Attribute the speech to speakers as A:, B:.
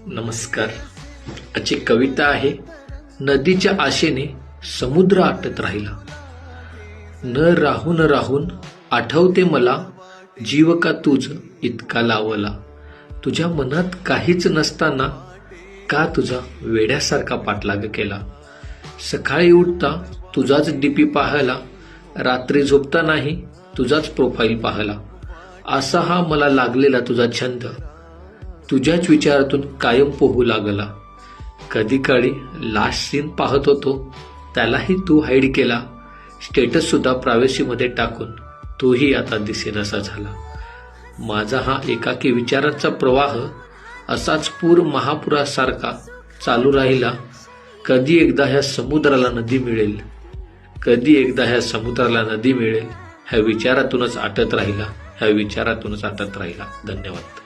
A: नमस्कार. आजची कविता आहे, नदीच्या आशेने समुद्र आटत राहिला. न राहून आठवते मला, जीव का तुझ इतका लावला. तुझ्या मनात काहीच नसताना का तुझा वेड्यासारखा पाठलाग केला. सकाळी उठता तुझाच डीपी पाहायला, रात्री झोपता नाही तुझाच प्रोफाईल पाहायला. असा हा मला लागलेला तुझा छंद, तुझ्याच विचारातून कायम पोहू लागला. कधी काळी लास्ट सीन पाहत होतो, त्यालाही तू हाईड केला. स्टेटस सुद्धा प्रायव्हसीमध्ये टाकून तूही आता दिसेनासा झाला. माझा हा एकाकी विचारांचा प्रवाह असाच पूर महापुरासारखा चालू राहिला. कधी एकदा ह्या समुद्राला नदी मिळेल, कधी एकदा ह्या समुद्राला नदी मिळेल, ह्या विचारातूनच आटत राहिला. धन्यवाद.